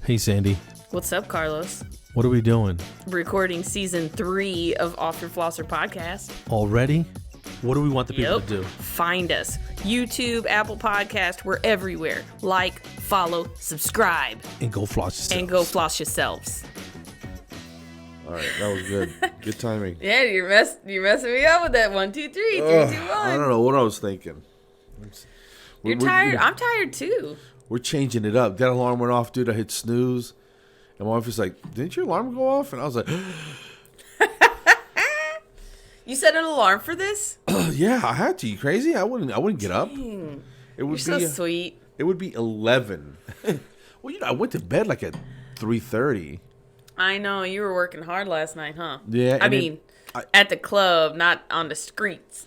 Hey, Sandy. What's up, Carlos? What are we doing? Recording season 3 of Off Your Flosser podcast. Already? What do we want the people to do? Find us. YouTube, Apple Podcast, we're everywhere. Like, follow, subscribe. And go floss yourselves. And go floss yourselves. All right, that was good. Good timing. Yeah, you're messing me up with that 1, 2, 3, 3, 2, 1. I don't know what I was thinking. You're tired? I'm tired too. We're changing it up. That alarm went off, dude. I hit snooze. And my wife was like, didn't your alarm go off? And I was like, You set an alarm for this? yeah, I had to. You crazy? I wouldn't get up. Dang. It would You're be so sweet. It would be 11. Well, I went to bed like at 3:30. I know. You were working hard last night, huh? Yeah. I mean, at the club, not on the streets.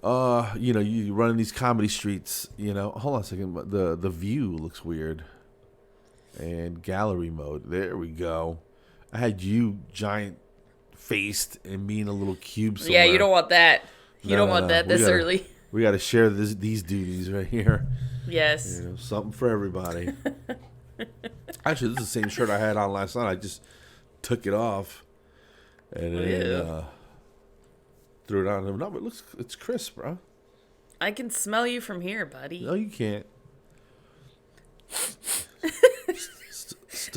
You running these comedy streets, Hold on a second, but the view looks weird. And gallery mode. There we go. I had you giant faced and me in a little cube somewhere. Yeah, you don't want that. You don't want that this early. We got to share these duties right here. Yes. Something for everybody. Actually, this is the same shirt I had on last night. I just took it off and then threw it on. No, but it's crisp, bro. I can smell you from here, buddy. No, you can't.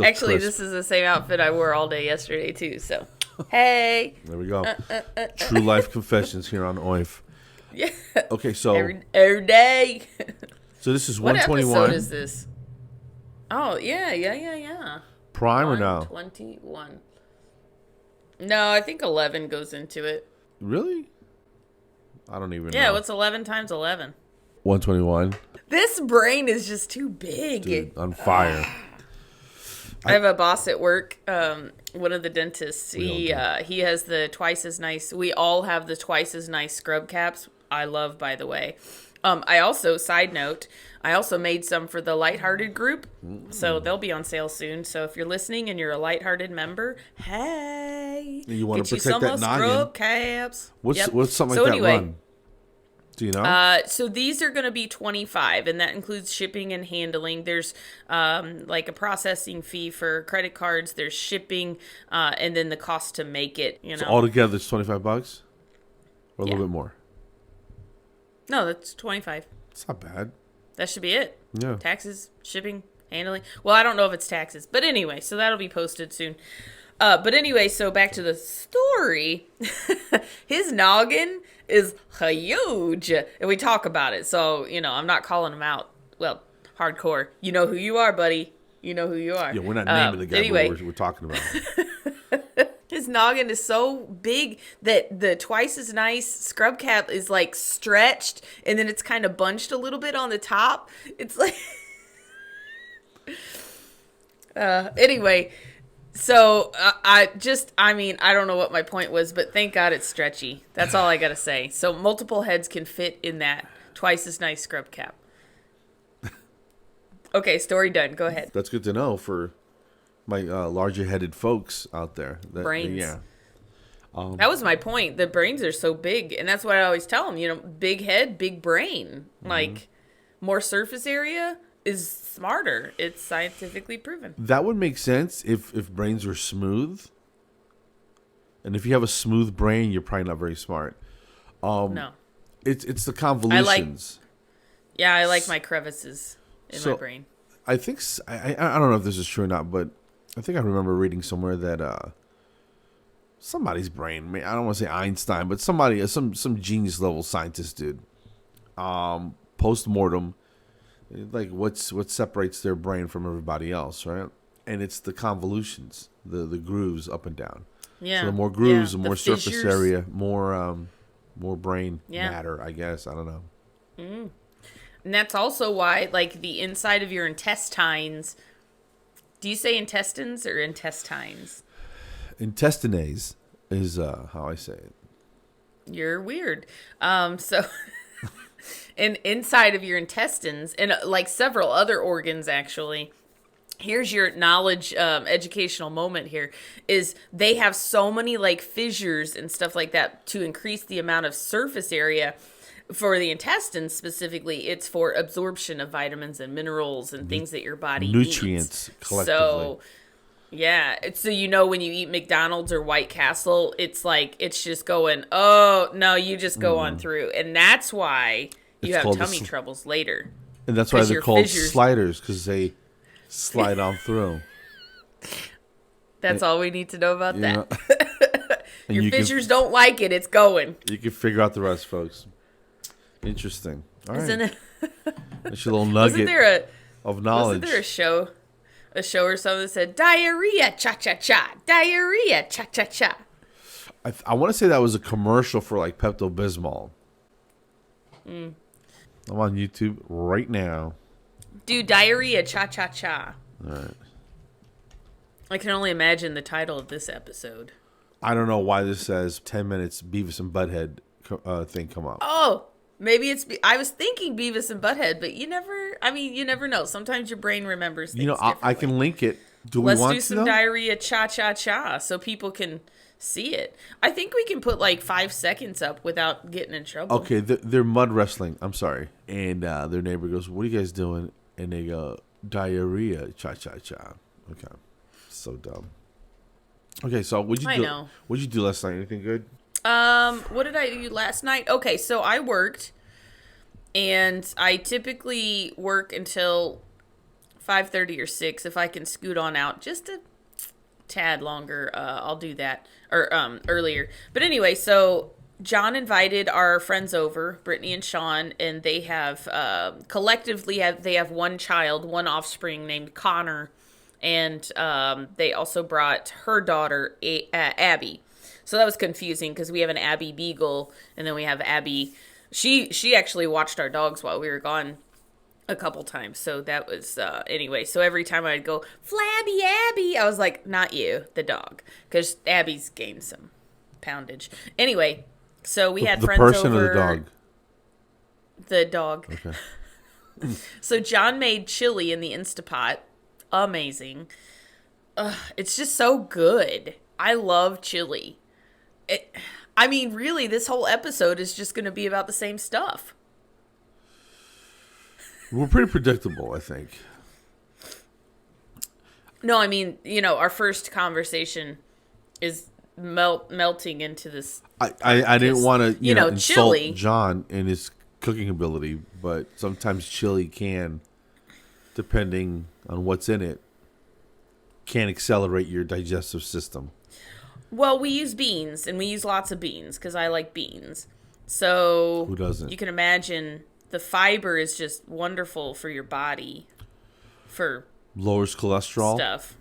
Actually, this is the same outfit I wore all day yesterday, too. So, hey. There we go. True life confessions here on OYF. Yeah. Okay, so. Every day. So this is what 121. What episode is this? Oh, yeah. Prime or no? 121. No, I think 11 goes into it. Really? I don't even know. Yeah, what's 11 times 11? 121. This brain is just too big. Dude, on fire. I have a boss at work, one of the dentists. He has the twice as nice. We all have the twice as nice scrub caps. I love, by the way. I also, side note, I also made some for the Lighthearted group. So they'll be on sale soon. So if you're listening and you're a Lighthearted member, hey. You want to get protect that noggin. Scrub caps. What's something like that run? Do you know? So these are going to be $25, and that includes shipping and handling. There's like a processing fee for credit cards. There's shipping, and then the cost to make it. So altogether, it's $25, or a little bit more. No, that's $25. It's not bad. That should be it. Yeah. Taxes, shipping, handling. Well, I don't know if it's taxes, but anyway, so that'll be posted soon. But anyway, so back to the story. His noggin is huge, and we talk about it. So, I'm not calling him out. Well, hardcore. You know who you are, buddy. You know who you are. Yeah, we're not naming the guy, anyway. but we're talking about him. His noggin is so big that the twice as nice scrub cap is like stretched, and then it's kind of bunched a little bit on the top. It's like... anyway... So, I don't know what my point was, but thank God it's stretchy. That's all I got to say. So, multiple heads can fit in that twice as nice scrub cap. Okay, story done. Go ahead. That's good to know for my larger-headed folks out there. Brains. Yeah. That was my point. The brains are so big, and that's what I always tell them. Big head, big brain. Like, more surface area is smarter. It's scientifically proven. That would make sense if brains were smooth. And if you have a smooth brain, you're probably not very smart. No. It's the convolutions. I like my crevices in my brain. I think I don't know if this is true or not, but I think I remember reading somewhere that somebody's brain, I don't want to say Einstein, but somebody, some genius level scientist dude, post-mortem, like what separates their brain from everybody else, right? And it's the convolutions, the grooves up and down. Yeah. So the more grooves, the more fissures. surface area, more brain matter, I guess. I don't know. Mm. And that's also why, like, the inside of your intestines. Do you say intestines or intestines? Intestines is how I say it. You're weird. So... And inside of your intestines, and like several other organs, actually, here's your knowledge educational moment here, is they have so many like fissures and stuff like that to increase the amount of surface area for the intestines specifically, it's for absorption of vitamins and minerals and things that your body nutrients needs. collectively. So, yeah. So, when you eat McDonald's or White Castle, it's like, it's just going, oh, no, you just go on through. And that's why you have tummy troubles later. And that's why they're called fissures... sliders, because they slide on through. That's all we need to know about that. Your fissures don't like it. It's going. You can figure out the rest, folks. Interesting. All right. Isn't it? That's your little nugget of knowledge. Wasn't there a show or something that said, diarrhea, cha-cha-cha, diarrhea, cha-cha-cha? I want to say that was a commercial for like Pepto-Bismol. I'm on YouTube right now. Dude, diarrhea, cha-cha-cha. All right. I can only imagine the title of this episode. I don't know why this says 10 minutes Beavis and Butthead thing come up. Oh, maybe it's... I was thinking Beavis and Butthead, but you never know. Sometimes your brain remembers things I can link it. Let's do some diarrhea cha-cha-cha so people can see it. I think we can put like 5 seconds up without getting in trouble. Okay, they're mud wrestling. I'm sorry. And their neighbor goes, what are you guys doing? And they go, diarrhea cha-cha-cha. Okay. So dumb. Okay, so what'd you do last night? Anything good? What did I do last night? Okay, so I worked, and I typically work until 5:30 or 6. If I can scoot on out just a tad longer, I'll do that, or earlier. But anyway, so John invited our friends over, Brittany and Sean, and they have collectively they have one child, one offspring named Connor. And they also brought her daughter, Abby. So that was confusing because we have an Abby Beagle, and then we have Abby. She actually watched our dogs while we were gone a couple times. So that was, anyway. So every time I'd go, Flabby Abby, I was like, not you, the dog. Because Abby's gained some poundage. Anyway, so we had friends over. The person or the dog? The dog. Okay. So John made chili in the Instapot. Amazing. It's just so good. I love chili. Really, this whole episode is just going to be about the same stuff. We're pretty predictable, I think. No, our first conversation is melting into this. I didn't want to, insult chili. John and his cooking ability, but sometimes chili can, depending on what's in it, can accelerate your digestive system. Well, we use beans, and we use lots of beans because I like beans. So who doesn't? You can imagine the fiber is just wonderful for your body. For lowers cholesterol stuff.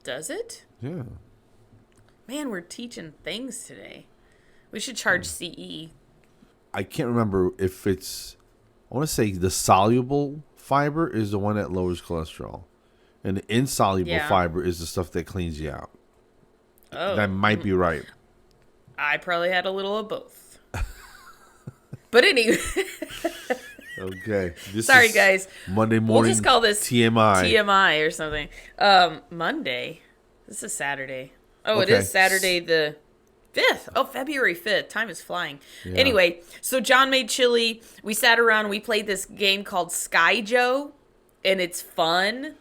Does it? Yeah. Man, we're teaching things today. We should charge CE. I can't remember if it's. I want to say the soluble fiber is the one that lowers cholesterol, and the insoluble fiber is the stuff that cleans you out. Oh, that might be right. I probably had a little of both. But anyway. Okay. Sorry, guys. Monday morning. We'll just call this TMI or something. Monday. This is Saturday. Oh, okay. It is Saturday the 5th. Oh, February 5th. Time is flying. Yeah. Anyway, so John made chili. We sat around. We played this game called Skyjo, and it's fun.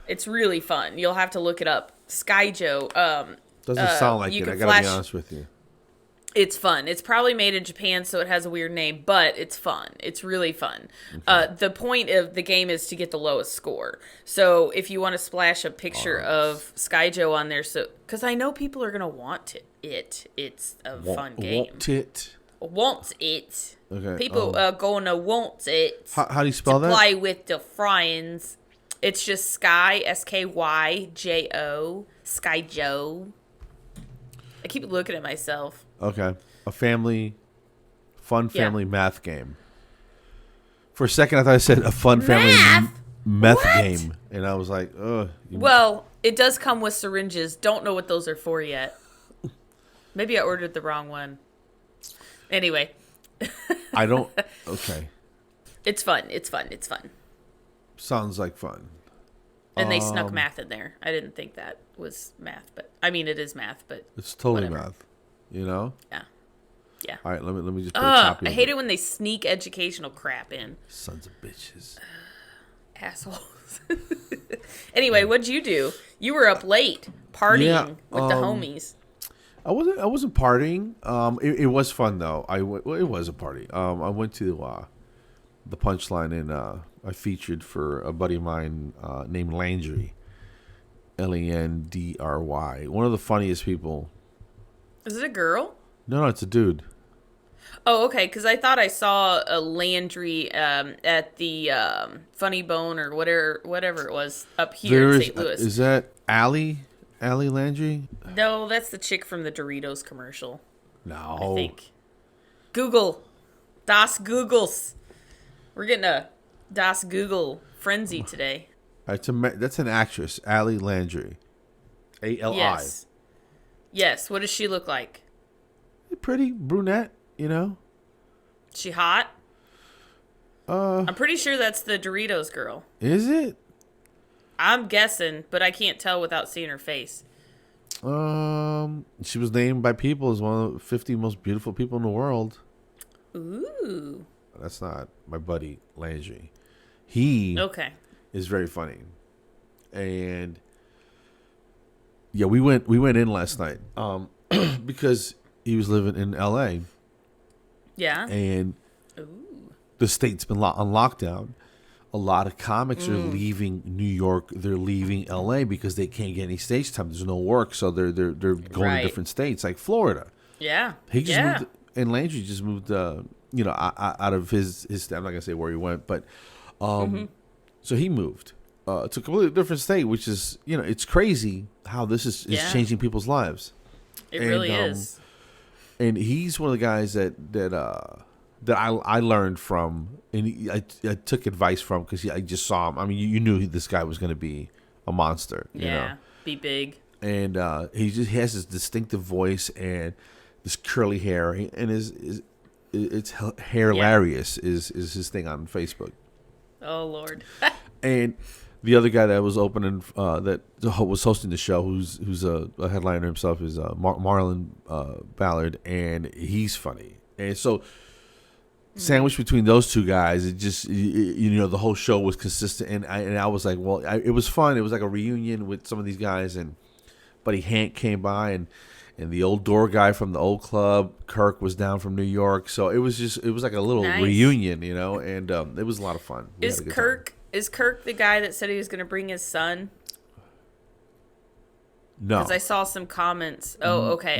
It's really fun. You'll have to look it up. Skyjo. Doesn't sound like it. I gotta be honest with you. It's fun. It's probably made in Japan, so it has a weird name, but it's fun. It's really fun. Okay. The point of the game is to get the lowest score. So if you want to splash a picture of Skyjo on there, because I know people are gonna want it. It's a fun game. Want it. Okay. People are gonna want it. How do you spell that? Play with the friends. It's just Sky, Skyjo, Skyjo. I keep looking at myself. Okay. A fun family math game. For a second, I thought I said a fun family meth game. And I was like, ugh. Well, it does come with syringes. Don't know what those are for yet. Maybe I ordered the wrong one. Anyway. I don't. Okay. It's fun. Sounds like fun. And they snuck math in there. I didn't think that was math, but it is math, but it's totally whatever. math, you know? Yeah. Yeah. All right, let me just put a copy. I hate it when they sneak educational crap in. Sons of bitches. Assholes. Anyway, what'd you do? You were up late partying with the homies. I wasn't partying. It was fun though. It was a party. I went to the Punchline and I featured for a buddy of mine named Landry, Landry. One of the funniest people. Is it a girl? No, it's a dude. Oh, okay. Because I thought I saw a Landry at the Funny Bone or whatever it was up here in St. Louis. Is that Allie Landry? No, that's the chick from the Doritos commercial. No, I think. Google. Das Googles. We're getting a Das Google frenzy today. That's an actress, Allie Landry. ALI. Yes. What does she look like? Pretty brunette, you know. She hot? I'm pretty sure that's the Doritos girl. Is it? I'm guessing, but I can't tell without seeing her face. She was named by people as one of the 50 most beautiful people in the world. Ooh. That's not my buddy Landry. He is very funny, and yeah, we went in last night because he was living in L.A. Yeah, and the state's been on lockdown. A lot of comics are leaving New York. They're leaving L.A. because they can't get any stage time. There's no work, so they're going to different states like Florida. Yeah, he just moved, and Landry just moved. Out of his I'm not gonna say where he went, but so he moved to a completely different state, which is it's crazy how this is changing people's lives. It really is. And he's one of the guys that I learned from, and I took advice from because I just saw him. I mean, you knew this guy was gonna be a monster. Be big. And he has this distinctive voice and this curly hair, and it's hilarious is his thing on Facebook. Oh Lord. And the other guy that was opening that was hosting the show, who's a headliner himself, is Marlon Ballard, and he's funny. And so sandwiched between those two guys, it just the whole show was consistent. And I was like, well, it was fun. It was like a reunion with some of these guys, and Buddy Hank came by, and the old door guy from the old club, Kirk, was down from New York. So it was like a little reunion, and it was a lot of fun. Is Kirk the guy that said he was going to bring his son? No. Because I saw some comments. Oh, okay.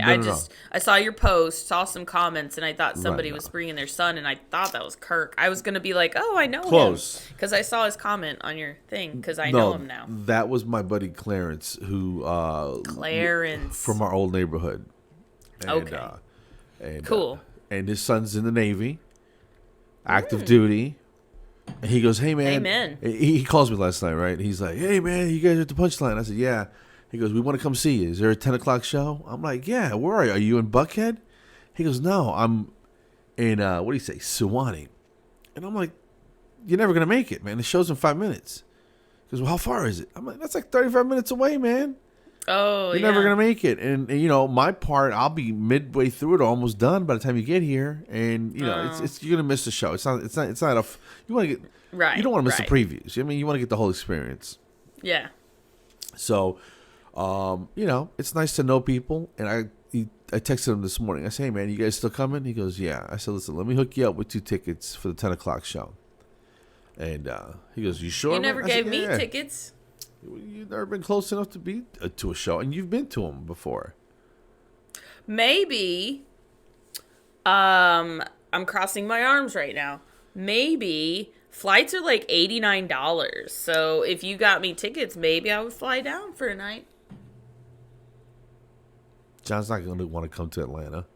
I saw your post, saw some comments, and I thought somebody was bringing their son, and I thought that was Kirk. I was going to be like, oh, I know him. Because I saw his comment on your thing, because I know him now. That was my buddy Clarence, who... from our old neighborhood. And, and, cool. And his son's in the Navy, active duty. And he goes, hey, man. Amen. He calls me last night, right? He's like, hey, man, you guys are at the Punchline. I said, yeah. He goes, we want to come see you. Is there a 10 o'clock show? I'm like, yeah, where are you? Are you in Buckhead? He goes, no, I'm in, what do you say, Suwanee. And I'm like, you're never going to make it, man. The show's in 5 minutes. He goes, well, how far is it? I'm like, that's like 35 minutes away, man. Oh, You're never going to make it. And, my part, I'll be midway through it, almost done by the time you get here. And, it's you're going to miss the show. It's not you want to get, you don't want to miss the previews. I mean, you want to get the whole experience. Yeah. So... it's nice to know people. And I texted him this morning. I said, hey, man, you guys still coming? He goes, yeah. I said, listen, let me hook you up with 2 tickets for the 10 o'clock show. And he goes, you sure? You never gave me tickets. You've never been close enough to be to a show, and you've been to them before. Maybe. I'm crossing my arms right now. Maybe. Flights are like $89. So if you got me tickets, maybe I would fly down for a night. John's not going to want to come to Atlanta.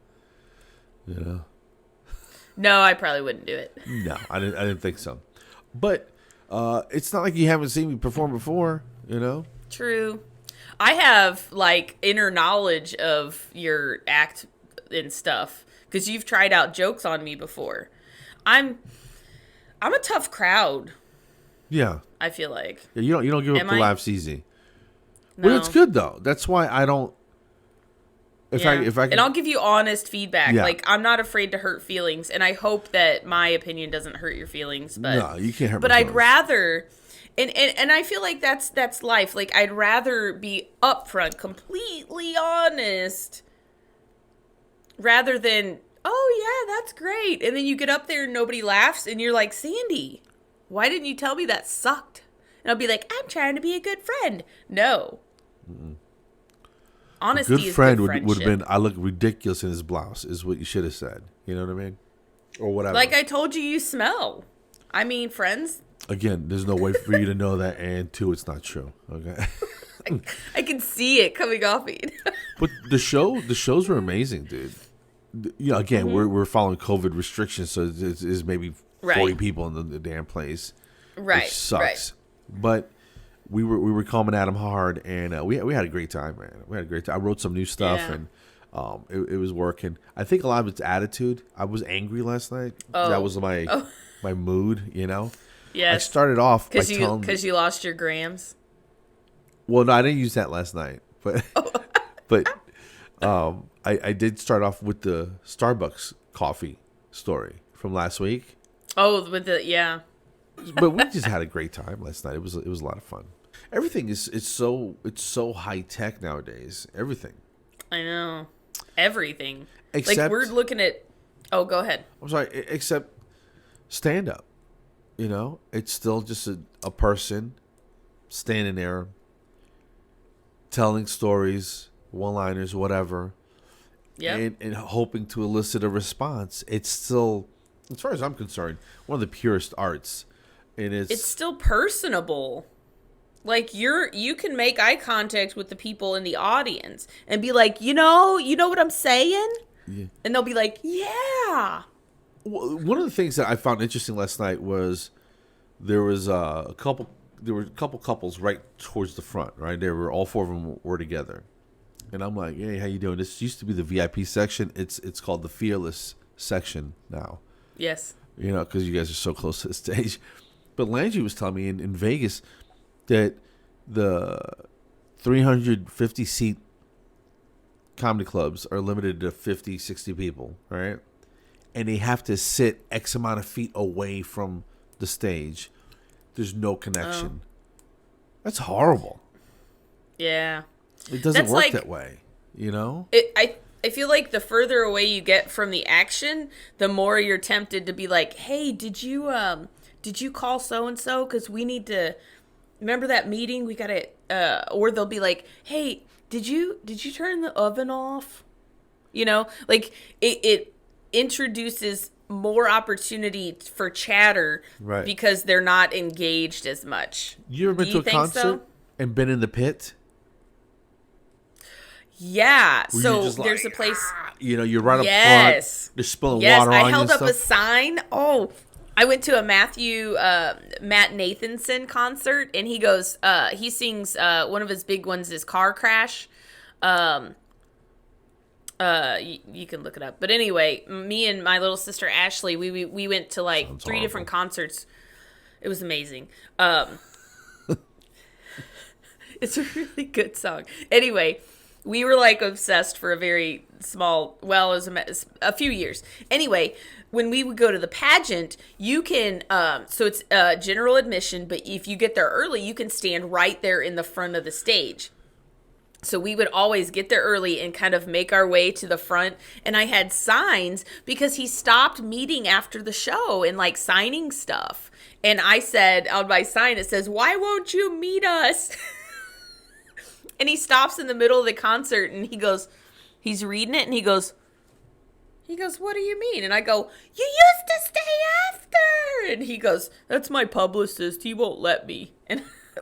No, I probably wouldn't do it. No, I didn't think so. But it's not like you haven't seen me perform before, True. I have like inner knowledge of your act and stuff because you've tried out jokes on me before. I'm a tough crowd. Yeah. I feel like. Yeah, you don't give up the laughs easy. No. Well, it's good though. That's why I don't. If I can, and I'll give you honest feedback. Yeah. Like, I'm not afraid to hurt feelings, and I hope that my opinion doesn't hurt your feelings. But no, you can't hurt. But my I'd feelings. rather, and I feel like that's life. Like, I'd rather be upfront, completely honest, rather than, oh yeah, that's great, and then you get up there and nobody laughs, and you're like, Sandy, why didn't you tell me that sucked? And I'll be like, I'm trying to be a good friend. No. Mm-mm. Honesty a good is friend good would have been, I look ridiculous in his blouse, is what you should have said. You know what I mean? Or whatever. Like I told you, you smell. I mean, friends. Again, there's no way for you to know that, and two, it's not true. Okay. I can see it coming off me. But the shows were amazing, dude. You know, again, we're following COVID restrictions, so it's maybe 40 people in the damn place, which sucks. But we were coming at them hard, and we had a great time, man. We had a great time. I wrote some new stuff, and it was working. I think a lot of it's attitude. I was angry last night. That was my mood, you know. Yes. I started off because you lost your grams. Well, no, I didn't use that last night, but I did start off with the Starbucks coffee story from last week. Oh, with the But we just had a great time last night. It was a lot of fun. Everything is so high tech nowadays. Everything. I know. Everything. Except, like we're looking at. Oh, go ahead. I'm sorry. Except stand up. You know, it's still just a person standing there telling stories, one-liners, whatever. Yeah. And hoping to elicit a response. It's still, as far as I'm concerned, one of the purest arts. And it's still personable. Like you can make eye contact with the people in the audience and be like, you know what I'm saying? Yeah. And they'll be like, yeah. One of the things that I found interesting last night was there were a couple couples right towards the front, right? They were all four of them were together. And I'm like, hey, how you doing? This used to be the VIP section. It's called the Fearless section now. Yes. You know, because you guys are so close to the stage. But Landry was telling me in Vegas that the 350-seat comedy clubs are limited to 50, 60 people, right? And they have to sit X amount of feet away from the stage. There's no connection. That's horrible. Yeah. It doesn't work that way, you know? I feel like the further away you get from the action, the more you're tempted to be like, hey, did you call so-and-so? Because we need to, remember that meeting? We got to, or they'll be like, hey, did you turn the oven off? You know, like it introduces more opportunity for chatter, right? Because they're not engaged as much. You ever been to a concert and been in the pit? Yeah. So there's a place. You know, you're right up front. They're spilling water on you. Yes, I held up a sign. Oh, I went to a Matt Nathanson concert, and he goes, he sings, one of his big ones is Car Crash. You can look it up. But anyway, me and my little sister Ashley, we went to like Sounds 3 horrible. Different concerts. It was amazing. It's a really good song. Anyway, we were like obsessed for a very small, well, it was a few years. Anyway, when we would go to the pageant, you can, so it's general admission, but if you get there early, you can stand right there in the front of the stage. So we would always get there early and kind of make our way to the front. And I had signs because he stopped meeting after the show and like signing stuff. And I said on my sign, it says, "Why won't you meet us?" And he stops in the middle of the concert and he goes, he's reading it and he goes, "What do you mean?" And I go, "You used to stay after." And he goes, "That's my publicist. He won't let me."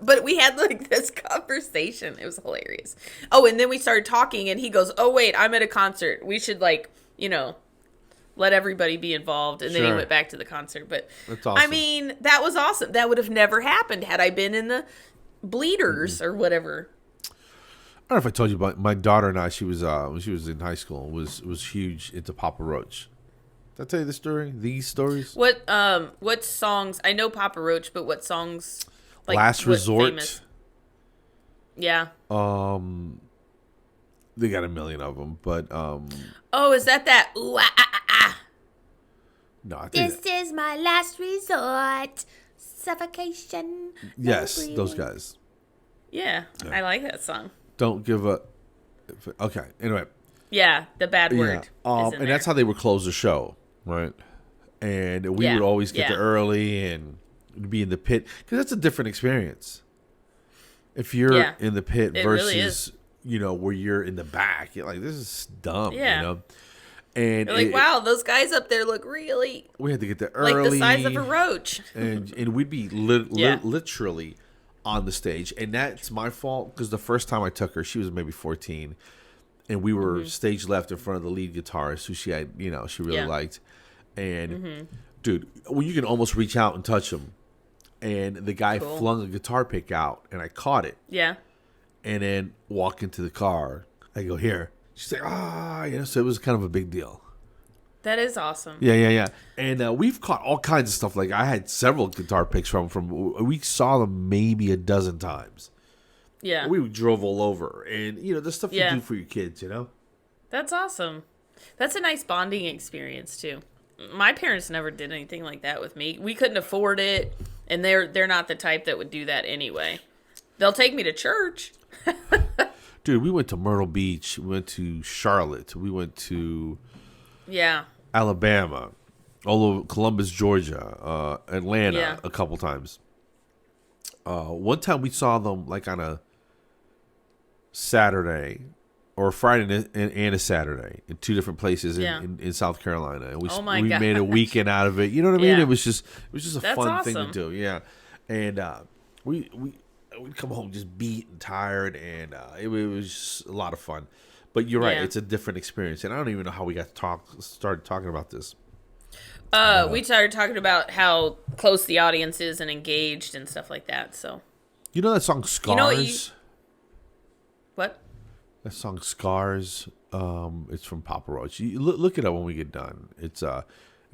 But we had like this conversation. It was hilarious. Oh, and then we started talking and he goes, "Oh, wait, I'm at a concert. We should like, let everybody be involved." And then he went back to the concert. But that's awesome. I mean, that was awesome. That would have never happened had I been in the bleeders or whatever. I don't know if I told you about my daughter and I. She was when she was in high school was huge into Papa Roach. Did I tell you the story? These stories? What songs? I know Papa Roach, but what songs? Like, Last Resort. Famous? Yeah. They got a million of them, but Oh, is that? Ooh, ah, ah, ah, ah. no, I think This is my last resort. Suffocation. yes, No those breathing. guys. Yeah, I like that song. Don't give a. Okay, anyway, Yeah, the bad word. yeah, is in and that's how there. they would close the show, right? And we Yeah, would always get there yeah. early and be in the pit because that's a different experience. If you're Yeah, in the pit it versus really is. where you're in the back, you're like, this is dumb, Yeah. And You're like, wow, those guys up there look really we had to get there like early, the size of a roach. and we'd be Yeah. literally on the stage, and that's my fault because the first time I took her, she was maybe 14, and we were Mm-hmm. stage left in front of the lead guitarist who she had, she really Yeah. liked, and Mm-hmm. dude, when you can almost reach out and touch him, and the guy Cool. flung a guitar pick out, and I caught it, Yeah. and then walk into the car. I go, here. She's like, so it was kind of a big deal. That is awesome. Yeah. And we've caught all kinds of stuff. Like I had several guitar picks from we saw them maybe a dozen times. Yeah. We drove all over. And, the stuff Yeah. you do for your kids, That's awesome. That's a nice bonding experience too. My parents never did anything like that with me. We couldn't afford it, and they're not the type that would do that anyway. They'll take me to church. Dude, we went to Myrtle Beach. We went to Charlotte. We went to Yeah. Alabama, all over Columbus, Georgia, Atlanta Yeah. a couple times. One time we saw them like on a Saturday or Friday and a Saturday in two different places Yeah. in South Carolina. And Oh my we made a gosh. weekend out of it. You know what I mean? Yeah. It was just a That's fun thing to awesome. do. Yeah. And we'd come home just beat and tired, and it was just a lot of fun. But you're right, Yeah. it's a different experience, and I don't even know how we started talking about this. We started talking about how close the audience is and engaged and stuff like that. So, You know that song "Scars"? know what what? That song "Scars." It's from Papa Roach. You look it up when we get done. It's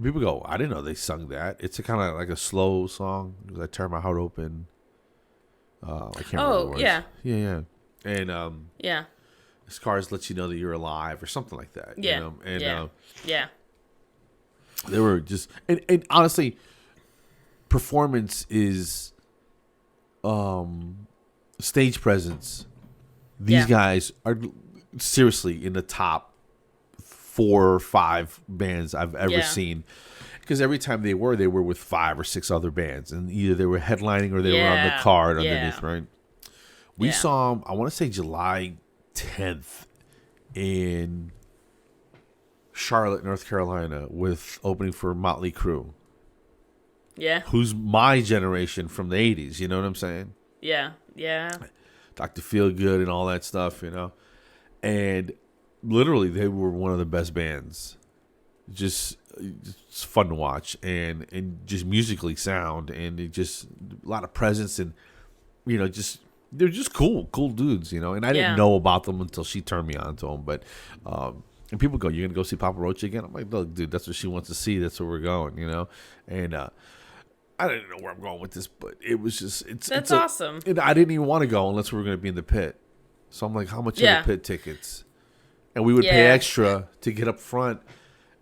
people go, I didn't know they sung that. It's a kind of like a slow song. I turn my heart open. I can't remember the words. Yeah. And Yeah. "Scars" lets you know that you're alive or something like that. Yeah. And Yeah. they were just and honestly, performance is stage presence. These Yeah. guys are seriously in the top 4 or 5 bands I've ever Yeah. seen. Because every time they were with 5 or 6 other bands, and either they were headlining or they were on the Yeah. card Yeah. underneath, right? We Yeah. saw them, I want to say July 10th in Charlotte, North Carolina, with opening for Motley Crue, Yeah. who's my generation from the 80s, you know what I'm saying? Yeah. Yeah. Dr. Feelgood and all that stuff, And literally, they were one of the best bands. Just it's fun to watch, and just musically sound, and it just a lot of presence, and just they're just cool dudes, And I Yeah. didn't know about them until she turned me on to them. But and people go, "You're gonna go see Papa Roach again?" I'm like, "Look, dude, that's what she wants to see. That's where we're going," And I didn't know where I'm going with this, but it was just That's awesome. And I didn't even want to go unless we were going to be in the pit. So I'm like, how much Yeah. are the pit tickets? And we would pay Yeah. extra to get up front,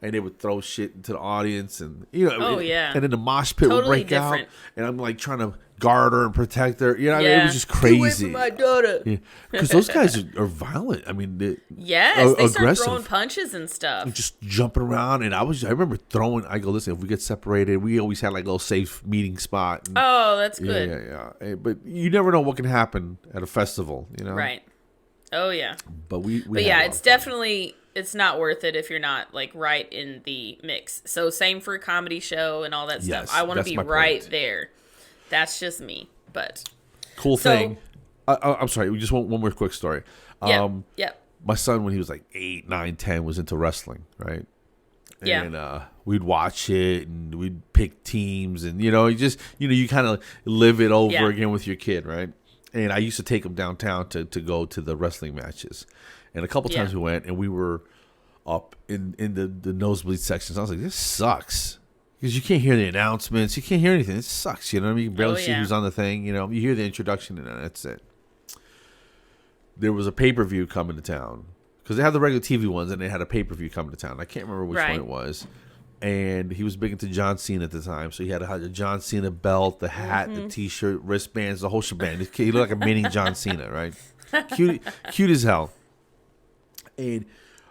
and they would throw shit into the audience, and Oh, yeah. and then the mosh pit would Totally break out, different. and I'm like trying to guard her and protect her. I mean, it Yeah. was just Get away crazy. from my daughter. Because those guys are violent. I mean, Yes, they start aggressive. throwing punches and stuff. Just jumping around, and I remember throwing. I go, listen, if we get separated, we always had like a little safe meeting spot. And, Oh, that's good. yeah. But you never know what can happen at a festival, Right. Oh yeah. But we But had yeah, a lot it's of fun. definitely it's not worth it if you're not like right in the mix. So same for a comedy show and all that Yes, stuff. I want to that's be my right point. there. That's just me. But Cool So- thing. I'm sorry. We just want one more quick story. yeah, yeah, My son, when he was like 8, 9, 10, was into wrestling, right? Yeah. And we'd watch it, and we'd pick teams, and you kind of live it over Yeah. again with your kid, right? And I used to take him downtown to go to the wrestling matches, and a couple times Yeah. we went, and we were up in the nosebleed sections. I was like, this sucks. Because you can't hear the announcements. You can't hear anything. It sucks. You know what I mean? You can barely Oh, see yeah. who's on the thing. You hear the introduction, and that's it. There was a pay-per-view coming to town. because they had the regular TV ones and they had a pay-per-view coming to town. I can't remember which one Right. it was. And he was big into John Cena at the time, so he had a John Cena belt, the hat, the T-shirt, wristbands, the whole shebang. He looked like a mini John Cena, right? Cute as hell. And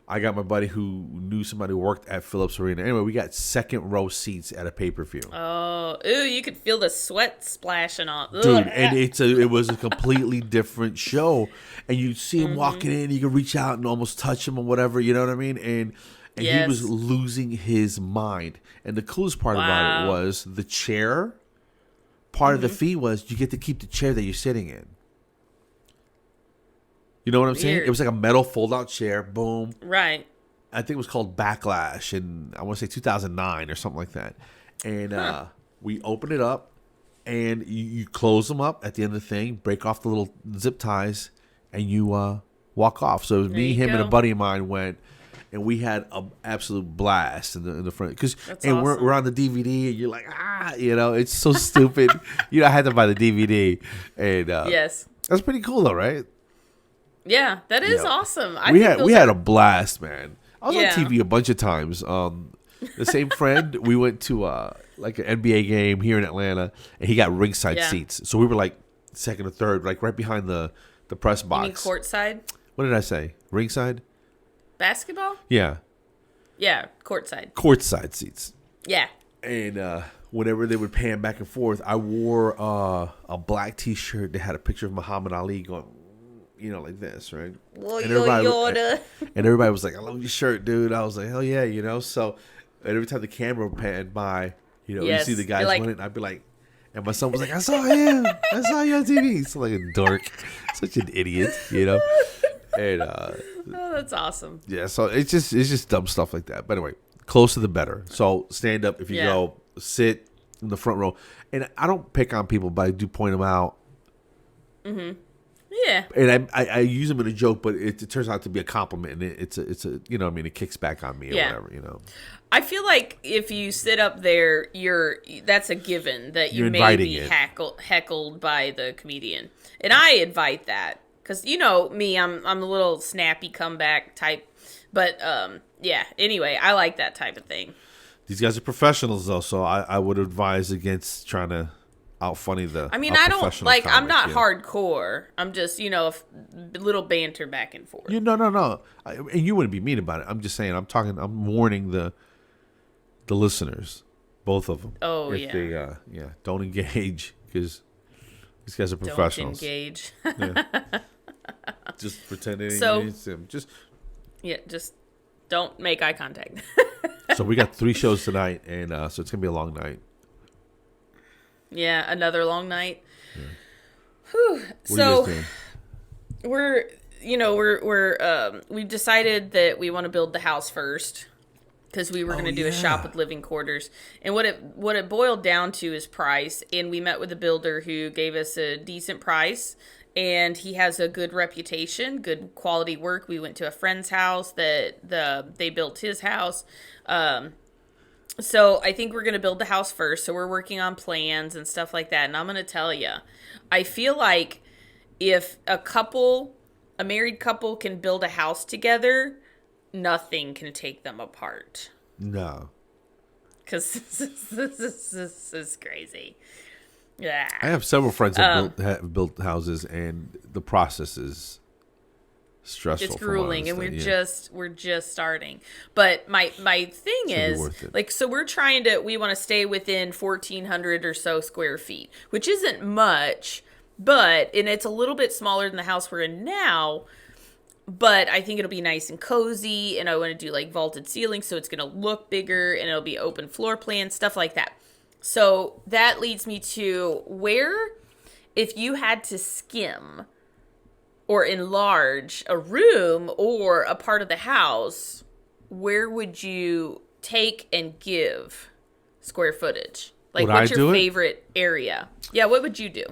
I got my buddy who knew somebody who worked at Phillips Arena. Anyway, we got second row seats at a pay-per-view. Oh, ooh, you could feel the sweat splashing on. Ugh. Dude, and it was a completely different show. And you see him walking in, you can reach out and almost touch him or whatever, you know what I mean? And he was losing his mind. And the coolest part about it was the chair. Part of the fee was you get to keep the chair that you're sitting in. You know what I'm saying? It was like a metal fold-out chair. Boom. Right. I think it was called Backlash in, I want to say 2009 or something like that. And we open it up, and you close them up at the end of the thing, break off the little zip ties, and you walk off. So it was me, him, and a buddy of mine went. And we had an absolute blast in the front awesome. we're on the DVD, and you're like, it's so stupid. I had to buy the DVD, and Yes. that's pretty cool though, right? Yeah, that is awesome. We had a blast, man. I was on Yeah. TV a bunch of times. The same friend, we went to like an NBA game here in Atlanta, and he got ringside seats. So we were like second or third, like right behind the press box. You mean courtside? What did I say? Ringside? Basketball? Yeah. Yeah, courtside. Courtside seats. Yeah. And whenever they would pan back and forth, I wore a black T-shirt that had a picture of Muhammad Ali going, like this, right? And everybody was like, "I love your shirt, dude." I was like, "Hell yeah," So every time the camera panned by, you see the guys winning, I'd be like, and my son was like, "I saw him. I saw you on TV." So like a dork, such an idiot, And oh, that's awesome. yeah, so it's just dumb stuff like that. But anyway, closer the better. So stand up if you go, sit in the front row. And I don't pick on people, but I do point them out. Mm-hmm. Yeah. And I use them in a joke, but it turns out to be a compliment, and it's a it kicks back on me or whatever, I feel like if you sit up there, that's a given that you may be heckled by the comedian, and I invite that. Because me, I'm a little snappy comeback type. But, anyway, I like that type of thing. These guys are professionals, though, so I would advise against trying to out-funny the I mean, I don't, I'm not hardcore. I'm just, a little banter back and forth. No. And you wouldn't be mean about it. I'm just saying, I'm warning the listeners, both of them. Oh, if they, don't engage, because these guys are professionals. Don't engage. Just pretend it ain't them. Just don't make eye contact. So we got 3 shows tonight, and so it's gonna be a long night. Yeah, another long night. Yeah. Whew. What are you guys doing? We've decided that we want to build the house first because we were going to do a shop with living quarters. And what it boiled down to is price. And we met with a builder who gave us a decent price. And he has a good reputation, good quality work. We went to a friend's house they built his house. So I think we're going to build the house first. So we're working on plans and stuff like that. And I'm going to tell you, I feel like if a married couple can build a house together, nothing can take them apart. No. Because this is crazy. Yeah. I have several friends that have built houses, and the process is stressful. It's grueling, and we're just starting. But my thing is, so we want to stay within 1,400 or so square feet, which isn't much, and it's a little bit smaller than the house we're in now. But I think it'll be nice and cozy, and I want to do like vaulted ceilings, so it's going to look bigger, and it'll be open floor plan, stuff like that. So that leads me to where, if you had to skim or enlarge a room or a part of the house, where would you take and give square footage? Like, what's your favorite area? Yeah, what would you do?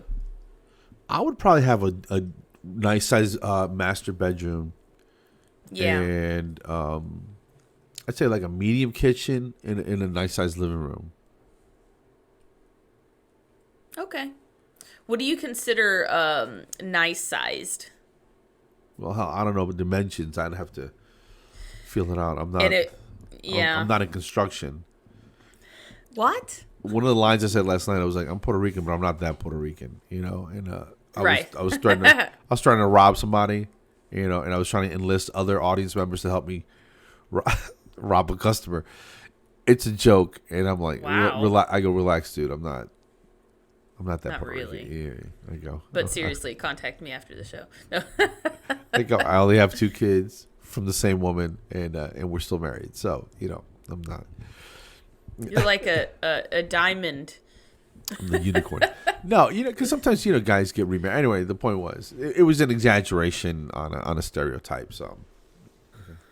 I would probably have a nice size master bedroom. Yeah. And I'd say like a medium kitchen and a nice size living room. Okay. What do you consider nice sized? Well, hell, I don't know the dimensions. I'd have to feel it out. I'm not. Yeah. I'm not in construction. What? One of the lines I said last night, I was like, I'm Puerto Rican, but I'm not that Puerto Rican, you know. And I was trying to rob somebody, you know, and I was trying to enlist other audience members to help me rob a customer. It's a joke, and I'm like, wow. I go, relax, dude. I'm not that not Puerto really. Rican. Yeah, I go. But seriously, contact me after the show. No. I go. I only have 2 kids from the same woman, and we're still married. So you know, I'm not. You're like a diamond. I'm the unicorn. No, you know, because sometimes, you know, guys get remarried. Anyway, the point was, it was an exaggeration on a stereotype. So,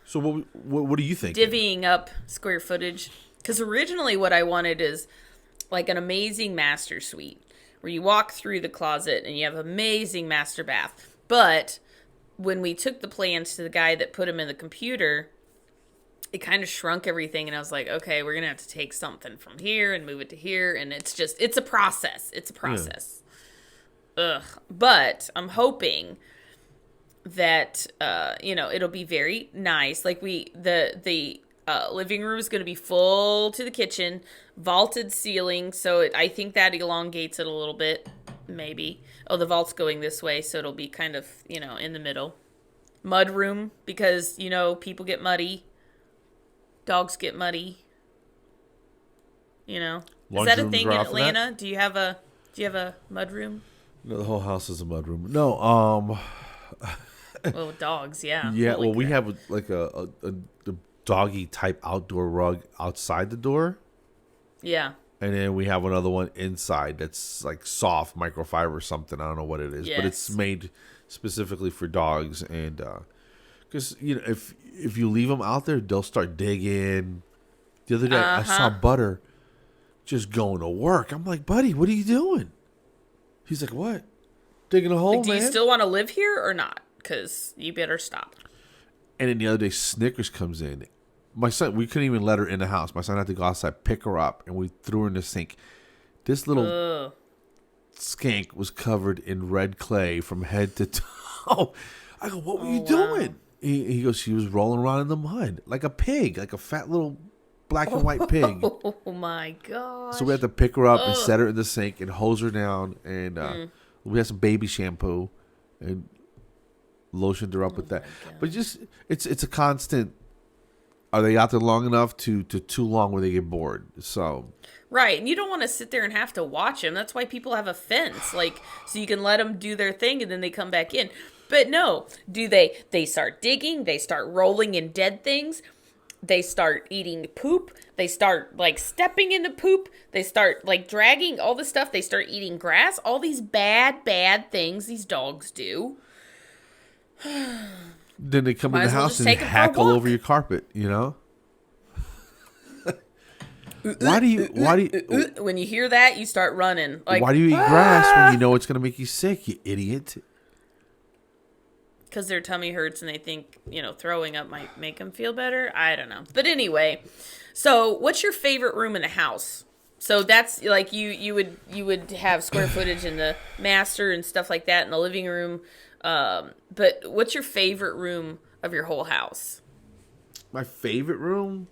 so what do you think? Divvying up square footage, because originally what I wanted is like an amazing master suite where you walk through the closet and you have amazing master bath. But when we took the plans to the guy that put them in the computer, it kind of shrunk everything, and I was like, okay, we're gonna have to take something from here and move it to here, and it's a process. It's a process. Yeah. Ugh. But I'm hoping that you know, it'll be very nice. Like the living room is gonna be full to the kitchen, vaulted ceiling, so I think that elongates it a little bit, maybe. Oh, the vault's going this way, so it'll be kind of, you know, in the middle. Mud room, because, you know, people get muddy. Dogs get muddy. You know, is that a thing in Atlanta? Do you have a mud room? No, the whole house is a mud room. No, well, dogs, yeah. Yeah, Holy well, we crap. have like a doggy type outdoor rug outside the door. Yeah. And then we have another one inside that's like soft microfiber or something. I don't know what it is, but it's made specifically for dogs. And because, you know, if you leave them out there, they'll start digging. The other day, I saw Butter just going to work. I'm like, buddy, what are you doing? He's like, what? Digging a hole, like, do you still want to live here or not? Because you better stop. And then the other day, Snickers comes in. My son, we couldn't even let her in the house. My son had to go outside, pick her up, and we threw her in the sink. This little skank was covered in red clay from head to toe. I go, what were you doing? He goes, she was rolling around in the mud like a pig, like a fat little black and white pig. Oh my gosh. So we had to pick her up and set her in the sink and hose her down. And we had some baby shampoo and lotioned her up with that. But just, it's a constant. Are they out there long enough to too long where they get bored? So. Right, and you don't want to sit there and have to watch them. That's why people have a fence, like, so you can let them do their thing and then they come back in. But no, they start digging, they start rolling in dead things, they start eating poop, they start, like, stepping into poop, they start, like, dragging all the stuff, they start eating grass, all these bad things these dogs do. Then they come in the house and hackle over your carpet, you know? Why do you when you hear that, you start running. Like, why do you eat grass when you know it's going to make you sick, you idiot? Because their tummy hurts and they think, you know, throwing up might make them feel better. I don't know. But anyway, so what's your favorite room in the house? So that's like you would have square footage in the master and stuff like that in the living room. But what's your favorite room of your whole house? My favorite room?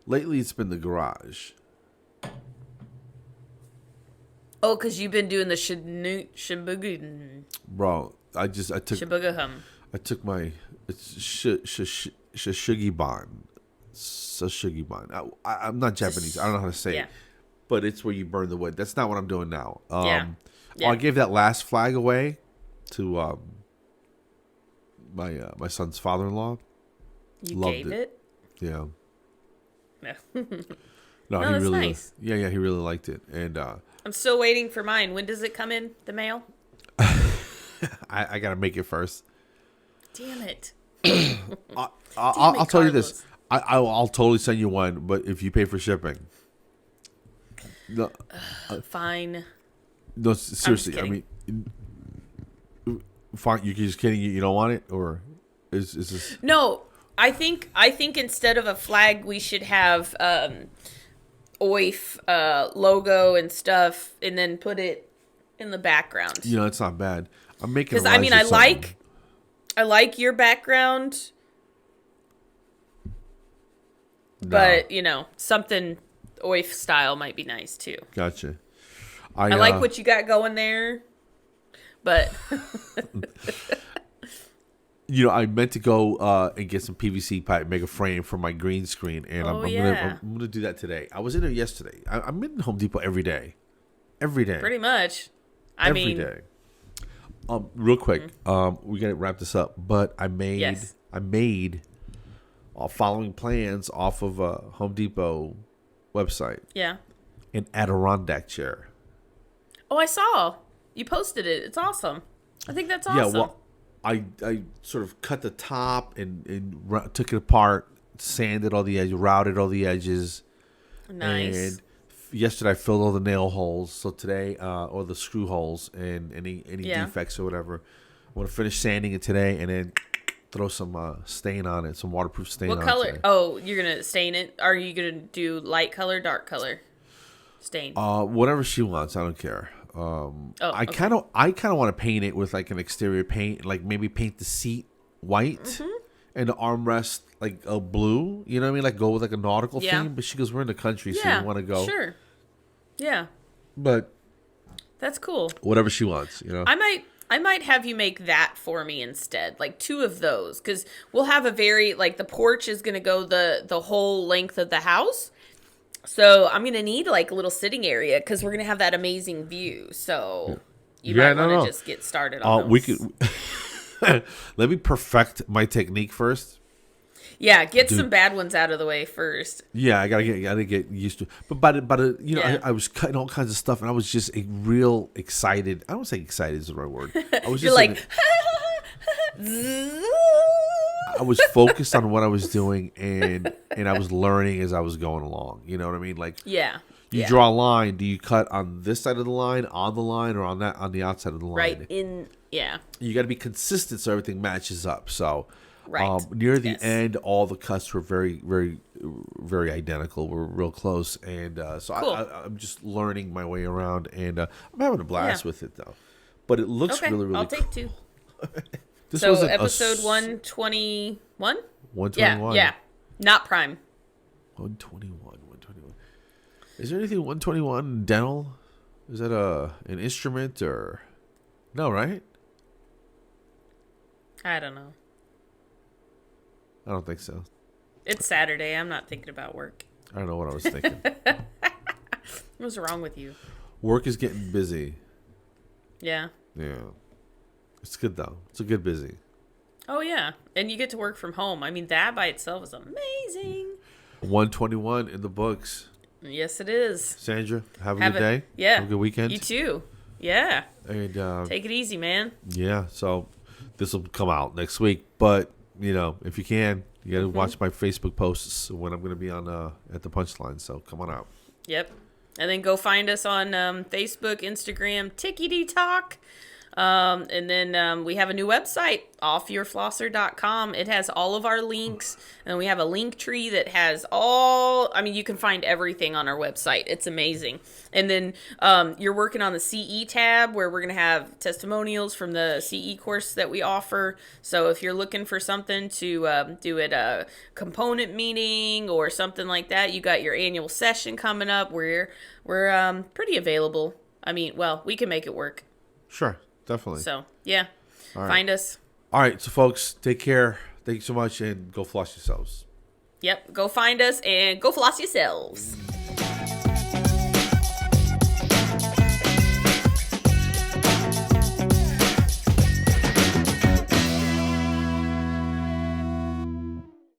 Lately, it's been the garage. Oh, because you've been doing the shibuga. Bro, I took Shibuga-hum. I took my shushigiban. Sashigiban. I'm not Japanese. I don't know how to say it. But it's where you burn the wood. That's not what I'm doing now. I gave that last flag away to my son's father-in-law. You Loved gave it? Yeah. No, he that's really nice. Yeah, he really liked it. And I'm still waiting for mine. When does it come in the mail? I gotta make it first. Damn it. I'll tell you this. I'll totally send you one, but if you pay for shipping. No, fine. No, seriously. I mean, fine. You're just kidding. You don't want it, or is this? No, I think instead of a flag, we should have OYF logo and stuff, and then put it in the background. You know, it's not bad. I'm making. Because I mean, I like I like your background, No. but something OYF style might be nice too. Gotcha. I like what you got going there, but I meant to go and get some PVC pipe, make a frame for my green screen, and I'm gonna do that today. I was in there yesterday. I'm in Home Depot every day. Pretty much. Every day. Real quick, we gotta wrap this up. But I made following plans off of a Home Depot website. Yeah. An Adirondack chair. Oh, I saw you posted it. It's awesome. I think that's awesome. Yeah. Well, I sort of cut the top and took it apart, sanded all the edges, routed all the edges. Nice. And yesterday I filled all the nail holes. So today, or the screw holes and any defects or whatever. I want to finish sanding it today and then throw some stain on it, some waterproof stain on it. What color? Today. Oh, you're going to stain it? Are you going to do light color, dark color stain? Whatever she wants. I don't care. I kind of want to paint it with like an exterior paint, like maybe paint the seat white and the armrest like a blue. You know what I mean? Like go with like a nautical theme. But she goes, we're in the country, so you want to go. Sure. Yeah. But that's cool. Whatever she wants, I might have you make that for me instead, like 2 of those, because we'll have a the porch is going to go the whole length of the house. So I'm going to need like a little sitting area because we're going to have that amazing view. So you might want to just get started on those. We could let me perfect my technique first. Yeah, get some bad ones out of the way first. Yeah, I gotta get used to it. But I was cutting all kinds of stuff, and I was just real excited. I don't say excited is the right word. I was just I was focused on what I was doing, and I was learning as I was going along. You know what I mean? Like, you draw a line. Do you cut on this side of the line, on the line, or on the outside of the line? Right. You got to be consistent so everything matches up. So, right. Near the end, all the cuts were very, very, very identical. We're real close, and so cool. I'm just learning my way around, and I'm having a blast with it though. But it looks really, really. I'll take cool. 2. So episode 121? 121. Yeah. Not prime. 121. Is there anything 121 dental? Is that an instrument or no? Right? I don't know. I don't think so. It's Saturday. I'm not thinking about work. I don't know what I was thinking. What's wrong with you? Work is getting busy. Yeah. Yeah. It's good though. It's a good busy. Oh yeah, and you get to work from home. I mean, that by itself is amazing. 121 in the books. Yes, it is. Sandra, have a good day. Yeah. Have a good weekend. You too. Yeah. And take it easy, man. Yeah. So this will come out next week, but if you can, you got to watch my Facebook posts when I'm going to be on at the Punchline. So come on out. Yep. And then go find us on Facebook, Instagram, Tickety Talk. And then we have a new website, offyourflosser.com. It has all of our links, and we have a link tree that has you can find everything on our website. It's amazing. And then you're working on the CE tab where we're going to have testimonials from the CE course that we offer. So if you're looking for something to do at a component meeting or something like that, you got your annual session coming up. We're pretty available. I mean, well, we can make it work. Sure. Definitely. So, yeah. Right. Find us. All right. So, folks, take care. Thank you so much, and go floss yourselves. Yep. Go find us and go floss yourselves.